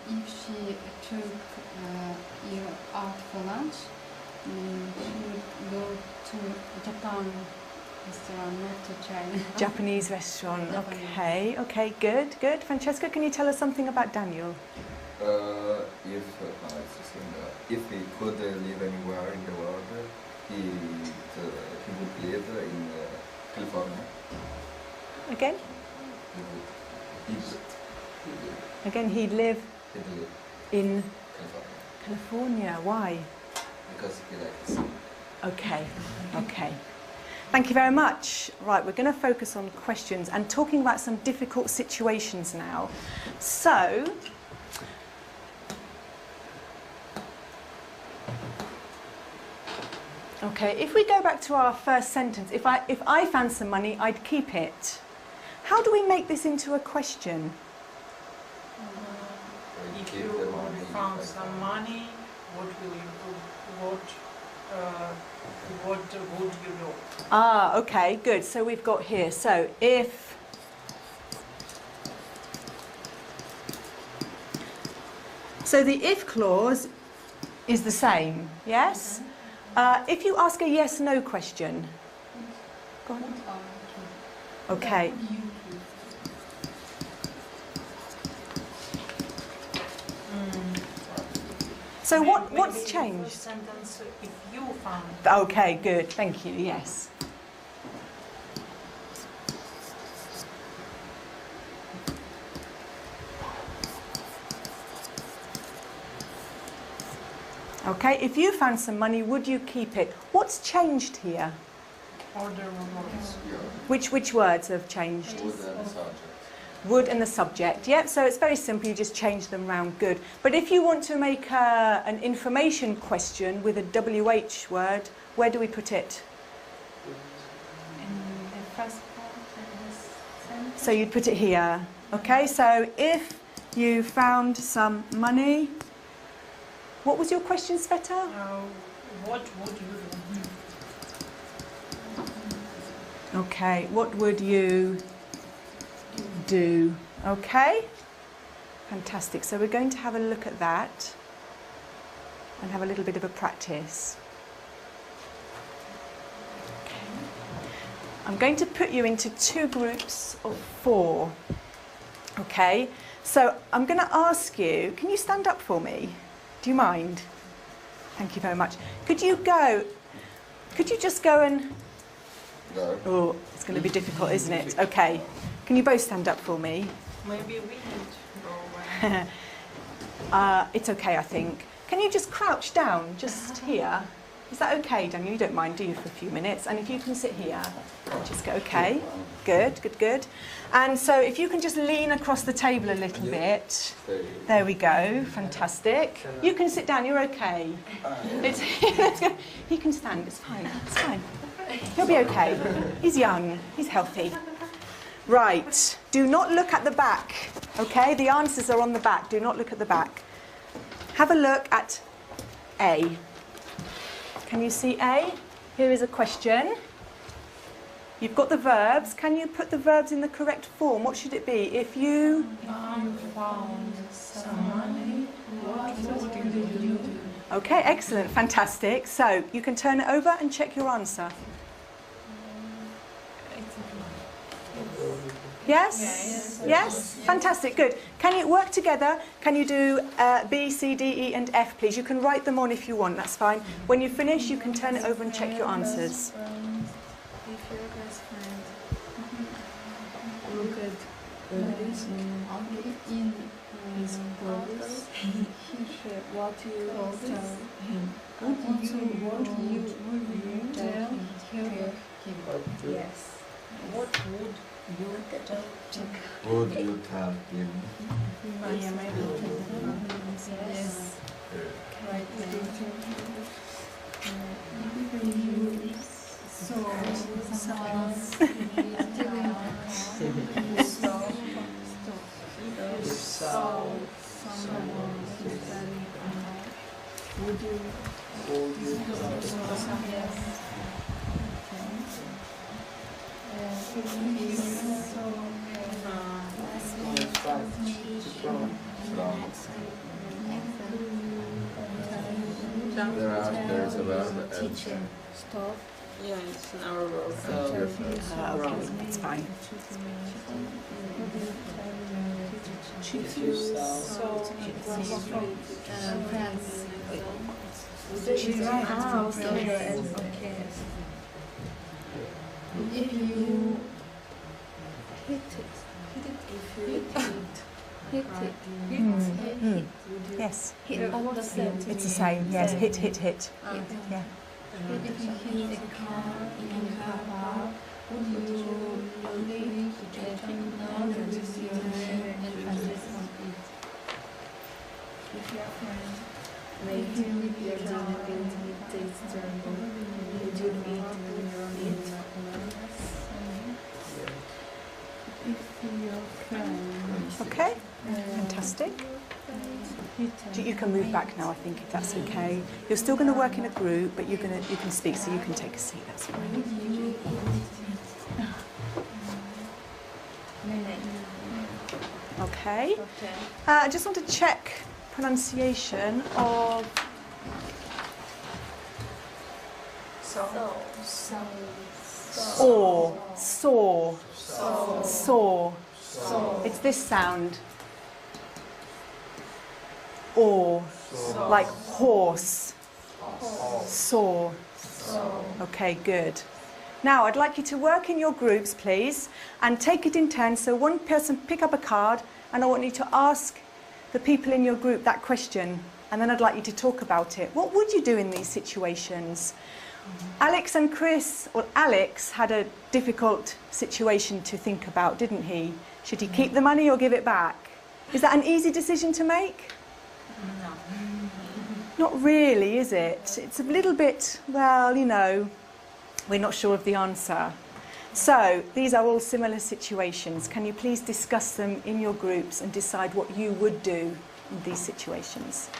Speaker 9: If she took you out for lunch, she would go to Japan restaurant, not to China.
Speaker 1: Japanese restaurant,
Speaker 9: Japanese.
Speaker 1: okay, okay, good, good. Francesca, can you tell us something about Daniel?
Speaker 4: If he could live anywhere in the world, he would live in California.
Speaker 1: Again? Again, he'd live in California. Why?
Speaker 4: Because he likes it.
Speaker 1: Okay, okay. Thank you very much. Right, we're going to focus on questions and talking about some difficult situations now. So, okay, if we go back to our first sentence, if I found some money, I'd keep it. How do we make this into a question?
Speaker 2: If you found some money, what would you do?
Speaker 1: Ah, okay, good. So we've got here. So if the if clause is the same, yes? If you ask a yes/no question, go on. Okay. So what's changed?
Speaker 2: Sentence, if you found.
Speaker 1: Okay, good. Thank you. Yes. Okay, if you found some money, would you keep it? What's changed here?
Speaker 2: Order of words.
Speaker 1: Which words have changed?
Speaker 4: Would and subject.
Speaker 1: Would and the subject. Yep, so it's very simple, you just change them round. Good. But if you want to make an information question with a WH word, where do we put it?
Speaker 10: In the first part of this sentence.
Speaker 1: So you'd put it here. Okay, so if you found some money, what was your question, Sveta?
Speaker 2: What would you do?
Speaker 1: Okay, what would you do? Okay, fantastic. So we're going to have a look at that and have a little bit of a practice. Okay. I'm going to put you into two groups of 4. Okay, so I'm going to ask you, can you stand up for me? Do you mind? Thank you very much. Could you just go and...
Speaker 4: No.
Speaker 1: Oh, it's going to be difficult, isn't it? Okay. Can you both stand up for me?
Speaker 2: Maybe we could go.
Speaker 1: It's okay, I think. Can you just crouch down just here? Is that okay, Daniel? You don't mind, do you, for a few minutes? And if you can sit here, just go, okay. Good, good, good. And so if you can just lean across the table a little bit. There we go, fantastic. You can sit down, you're okay. He can stand, it's fine, it's fine. He'll be okay. He's young. He's healthy. Right. Do not look at the back. Okay? The answers are on the back. Do not look at the back. Have a look at A. Can you see A? Here is a question. You've got the verbs. Can you put the verbs in the correct form? What should it be? If you
Speaker 2: found some money, what would you do?
Speaker 1: Okay, excellent, fantastic. So you can turn it over and check your answer. Yes? Yes? Fantastic, good. Can you work together? Can you do B, C, D, E and F, please? You can write them on if you want, that's fine. When you finish, you can turn it over and check your answers.
Speaker 11: If your best friend look at this in his clothes, what you tell him? Would you tell him? Yes. What would you tell him?
Speaker 4: Would you tell him?
Speaker 11: Yes. Right.
Speaker 4: There is a verb.
Speaker 5: Teacher, stop.
Speaker 6: Yeah, it's an hour work.
Speaker 1: Okay, that's fine.
Speaker 5: Friends.
Speaker 11: If you hit it.
Speaker 1: Yes.
Speaker 11: Hit the same.
Speaker 1: It's the same, yes. Hit. Yeah.
Speaker 11: If you hit a car in a car park, would you leave the traffic down with your name and address on it? If your friend made you your dinner and tastes terrible, would you eat it? If your friend...
Speaker 1: Okay, fantastic. You can move back now, I think, if that's okay. You're still going to work in a group, but you can speak, so you can take a seat, that's fine. Okay. I just want to check pronunciation of... Saw. It's this sound. Or, like horse. Saw. Okay, good. Now, I'd like you to work in your groups, please, and take it in turn. So one person pick up a card, and I want you to ask the people in your group that question, and then I'd like you to talk about it. What would you do in these situations? Alex and Chris, well, Alex had a difficult situation to think about, didn't he? Should he keep the money or give it back? Is that an easy decision to make?
Speaker 11: No.
Speaker 1: Not really, is it? It's a little bit, well, you know, we're not sure of the answer. So, these are all similar situations. Can you please discuss them in your groups and decide what you would do in these situations?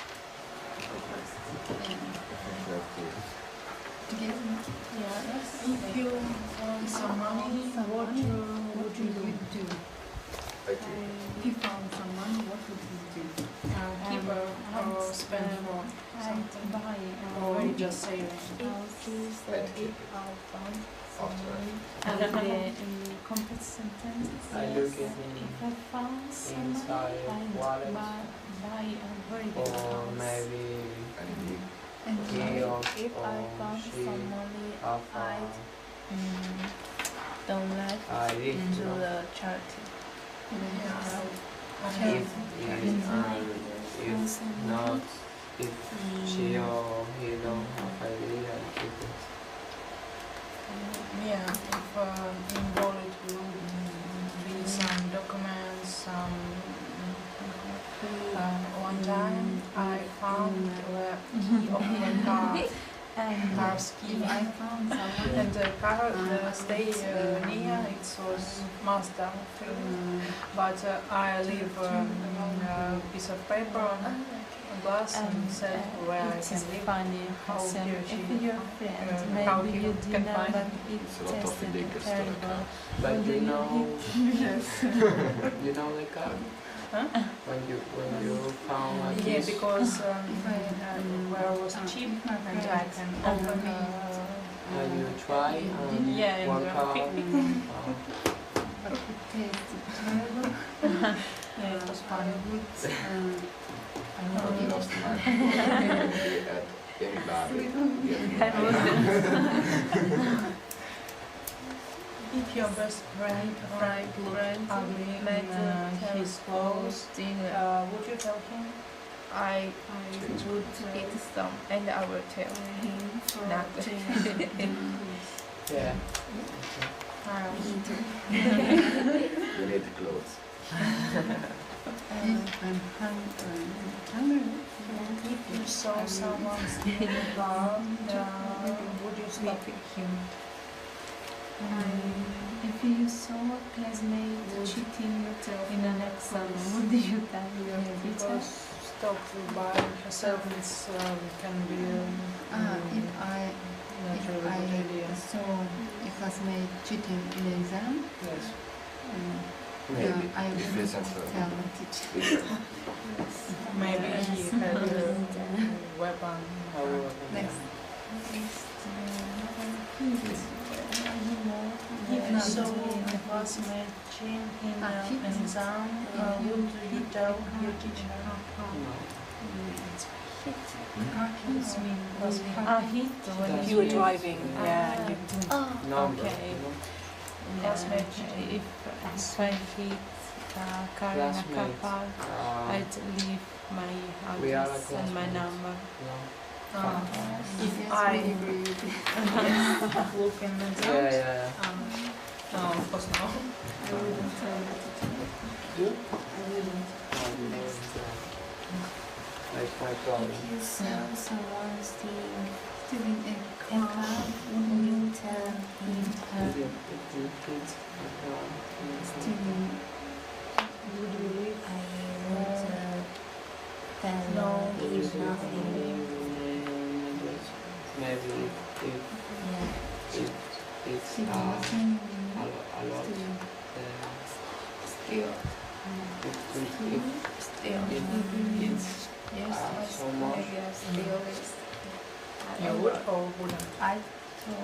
Speaker 2: If you found some money, what would you do? If you found some money, what would you do? Keep or spend for something?
Speaker 9: Buy
Speaker 2: Or just save it?
Speaker 9: if I found some money. And in complete sentence,
Speaker 6: I
Speaker 9: yes.
Speaker 6: look at
Speaker 9: If I found some money,
Speaker 6: inside
Speaker 9: I'd
Speaker 6: wallet
Speaker 9: buy a very big
Speaker 6: or
Speaker 9: house.
Speaker 6: maybe
Speaker 9: And
Speaker 6: key of
Speaker 9: if I
Speaker 6: or
Speaker 9: found
Speaker 6: she
Speaker 9: some money,
Speaker 6: of
Speaker 9: I'd donate
Speaker 6: I did
Speaker 9: to the charity.
Speaker 6: if not, if she or he don't have idea, I keep it.
Speaker 2: Yeah, if in wallet would be some documents, some one time I found the key of my car
Speaker 9: And
Speaker 2: Karski.
Speaker 9: if I found someone,
Speaker 2: And the car stay near, it was Mazda 3. But I leave a piece of paper on glass and said where I
Speaker 9: it
Speaker 2: can
Speaker 9: is
Speaker 2: live.
Speaker 9: funny.
Speaker 2: How
Speaker 9: Hassan,
Speaker 2: he or she,
Speaker 9: if your friend,
Speaker 2: how
Speaker 9: maybe
Speaker 2: he
Speaker 9: you
Speaker 2: can
Speaker 9: do know
Speaker 2: find
Speaker 9: that
Speaker 2: it.
Speaker 9: it
Speaker 4: It's a lot of
Speaker 9: tasted
Speaker 4: ridiculous
Speaker 9: terrible.
Speaker 6: But
Speaker 9: What do
Speaker 6: you know,
Speaker 9: Yes.
Speaker 6: you know the car?
Speaker 2: Huh?
Speaker 6: When you found a
Speaker 2: Yeah,
Speaker 6: kiss.
Speaker 2: because where I was cheap and I can open
Speaker 6: You try and
Speaker 2: yeah, and
Speaker 6: one car.
Speaker 9: But it tasted terrible.
Speaker 2: yeah, it was fun.
Speaker 4: I would lost my at very bad.
Speaker 2: If your best friend looked ugly
Speaker 3: met
Speaker 2: in his clothes,
Speaker 3: dinner.
Speaker 2: would you tell him?
Speaker 3: I would eat some and I will tell him nothing.
Speaker 6: Yeah.
Speaker 4: You need clothes.
Speaker 9: I'm hungry.
Speaker 2: If you saw someone stealing a car, would you stop him?
Speaker 9: If you saw a classmate cheating in an exam, would you tell your teacher?
Speaker 2: Because stop by herself can be
Speaker 9: If I
Speaker 2: not really good idea.
Speaker 9: saw a classmate cheating in an exam,
Speaker 2: Yes.
Speaker 4: Maybe.
Speaker 9: I
Speaker 4: If
Speaker 9: would
Speaker 4: it's
Speaker 9: tell my teacher.
Speaker 2: Maybe he had a weapon.
Speaker 9: Next.
Speaker 2: If you saw a classmate cheating in an exam, would you tell your teacher?
Speaker 3: Hit when
Speaker 1: You were driving, yeah.
Speaker 6: No.
Speaker 3: Okay.
Speaker 2: Classmate
Speaker 3: If I hit a car in a car
Speaker 6: Classmate.
Speaker 3: park, I'd leave my
Speaker 6: We are a
Speaker 3: address and my
Speaker 6: classmate.
Speaker 3: number.
Speaker 2: If
Speaker 9: Yes,
Speaker 2: I
Speaker 9: we agree with
Speaker 2: look in the
Speaker 6: Yeah,
Speaker 2: exams,
Speaker 6: yeah.
Speaker 2: no, of course no.
Speaker 9: I wouldn't tell my teacher.
Speaker 6: You?
Speaker 9: I wouldn't.
Speaker 6: That's my problem.
Speaker 5: If you saw someone stealing
Speaker 9: Stealing a
Speaker 5: a car, would you tell him her?
Speaker 9: stealing.
Speaker 2: Would you leave?
Speaker 5: I would tell
Speaker 2: No.
Speaker 5: if nothing.
Speaker 6: Maybe
Speaker 5: Yeah.
Speaker 6: it's
Speaker 9: Stealing
Speaker 6: a
Speaker 9: nothing.
Speaker 6: lot.
Speaker 9: Stealing.
Speaker 3: Still. Still.
Speaker 6: It's
Speaker 3: Yes,
Speaker 6: so much.
Speaker 3: I guess still is.
Speaker 2: You would or wouldn't?
Speaker 3: I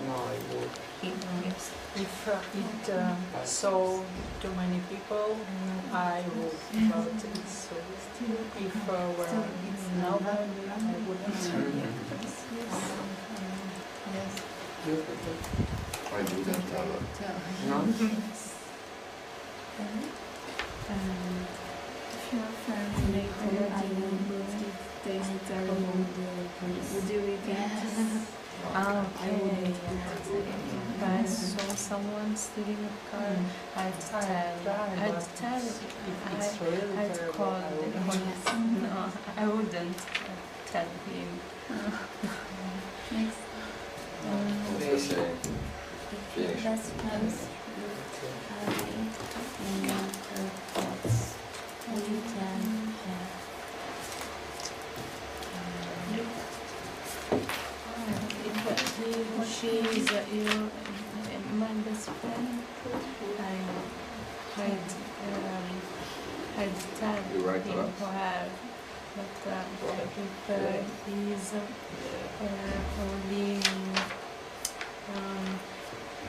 Speaker 6: No, I would.
Speaker 3: yes.
Speaker 2: If it saw too many people, I would. But it's if were nobody, I wouldn't.
Speaker 9: Yes.
Speaker 4: I do that a lot.
Speaker 6: No?
Speaker 9: If your friends make it taste terrible, would you eat it?
Speaker 3: Okay. If I saw someone stealing a car, I'd tell
Speaker 2: If it's really
Speaker 3: I'd
Speaker 2: terrible,
Speaker 3: call
Speaker 2: I
Speaker 3: the
Speaker 2: would.
Speaker 3: police. No, I wouldn't tell him.
Speaker 9: Next.
Speaker 4: It's the same.
Speaker 5: If your
Speaker 4: Finish.
Speaker 5: best friends look ugly in her clothes, would you tell her?
Speaker 3: If he or she is my best friend, I'd tell
Speaker 4: You write
Speaker 3: him
Speaker 4: about?
Speaker 3: or her. But if he's only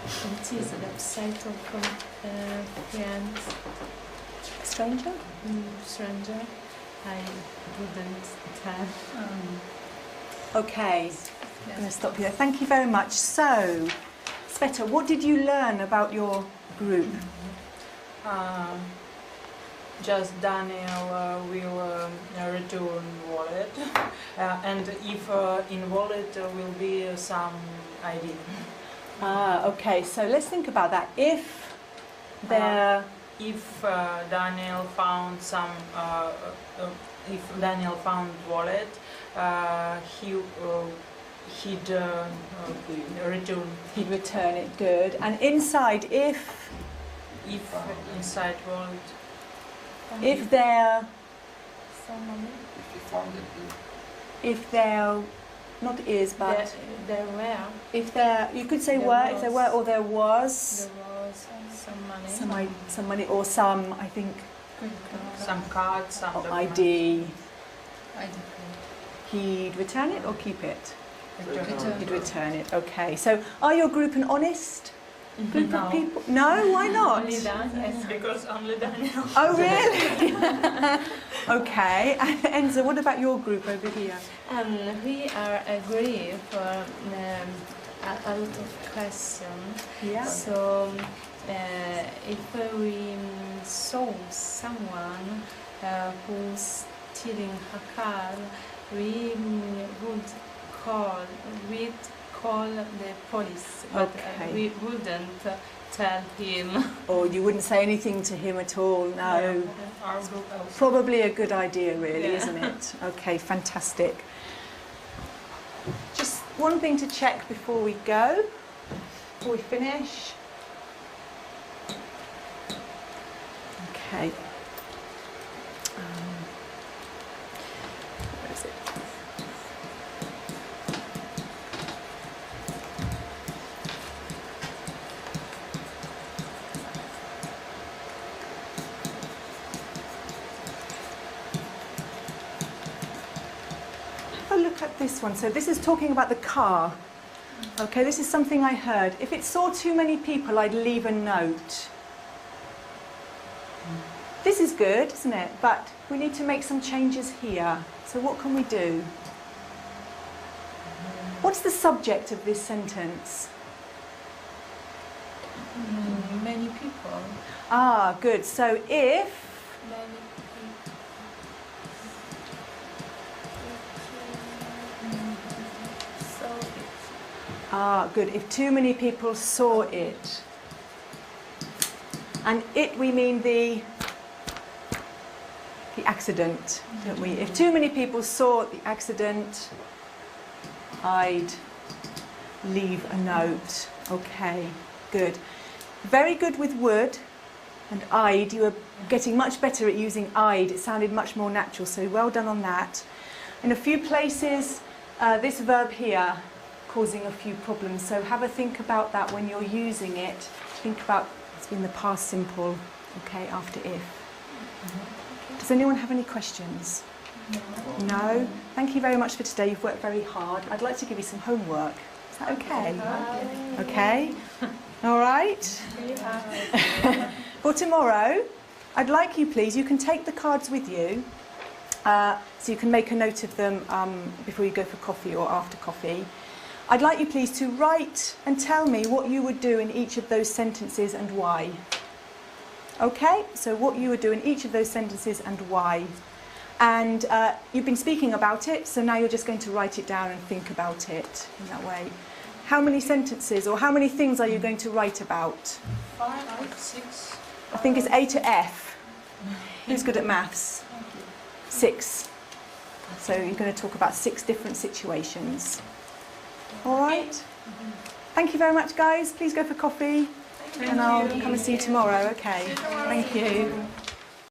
Speaker 3: it is a website of friends,
Speaker 1: Stranger?
Speaker 3: stranger, I wouldn't tell.
Speaker 1: Okay, I'm going to stop you there. Thank you very much. So, Sveta, what did you learn about your group?
Speaker 2: Just Daniel will return wallet, and if in wallet will be some ID.
Speaker 1: Okay, so let's think about that. If there...
Speaker 2: If Daniel found some, if Daniel found wallet, he he'd return.
Speaker 1: He'd return it, good. And inside, if
Speaker 2: Inside world,
Speaker 1: if they're
Speaker 4: If you found it,
Speaker 1: if they're not is but
Speaker 2: there were.
Speaker 1: if there you could say
Speaker 2: There
Speaker 1: were if there were
Speaker 2: was.
Speaker 1: or there was
Speaker 2: Some money,
Speaker 1: some money or some I think
Speaker 2: some cards, some
Speaker 1: or
Speaker 2: documents.
Speaker 1: ID.
Speaker 11: ID.
Speaker 1: He'd return it or keep it?
Speaker 2: Return.
Speaker 1: He'd return it. Okay. So are your group an honest group
Speaker 2: No.
Speaker 1: of people? No, why not?
Speaker 2: Only Dan, yes, because only Daniel.
Speaker 1: Oh really? Okay. Enzo, what about your group over here?
Speaker 3: We are agree for a lot of questions.
Speaker 1: Yeah.
Speaker 3: So if we saw someone who's stealing her car, we would call the police, but
Speaker 1: Okay.
Speaker 3: we wouldn't tell him.
Speaker 1: Or you wouldn't say anything to him at all? No.
Speaker 2: Our group also.
Speaker 1: Probably a good idea, really,
Speaker 3: Yeah.
Speaker 1: isn't it? Okay, fantastic. Just one thing to check before we go, before we finish. Okay. Where is it? Have a look at this one. So this is talking about the car. Okay, this is something I heard. If it saw too many people, I'd leave a note. This is good, isn't it? But we need to make some changes here. So what can we do? What's the subject of this sentence?
Speaker 3: Many people.
Speaker 1: Ah, good. So if
Speaker 3: Many
Speaker 1: good. If too many people saw it. And it, we mean the accident, don't we? If too many people saw the accident, I'd leave a note. Okay, good. Very good with would and I'd. You were getting much better at using I'd. It sounded much more natural, so well done on that. In a few places, this verb here causing a few problems, so have a think about that when you're using it. Think about it's in the past simple, okay, after if. Does anyone have any questions? No? Thank you very much for today. You've worked very hard. I'd like to give you some homework. Is that okay? Okay? All right? For tomorrow, I'd like you, please, you can take the cards with you, so you can make a note of them before you go for coffee or after coffee. I'd like you, please, to write and tell me what you would do in each of those sentences and why. Okay? So what you would do in each of those sentences and why. And you've been speaking about it, so now you're just going to write it down and think about it in that way. How many sentences or how many things are you going to write about?
Speaker 2: 5, 6.
Speaker 1: I think it's A to F. Who's good at maths? 6. So you're going to talk about 6 different situations. All right? Thank you very much, guys. Please go for coffee. And I'll come and see you tomorrow. Okay. Thank you.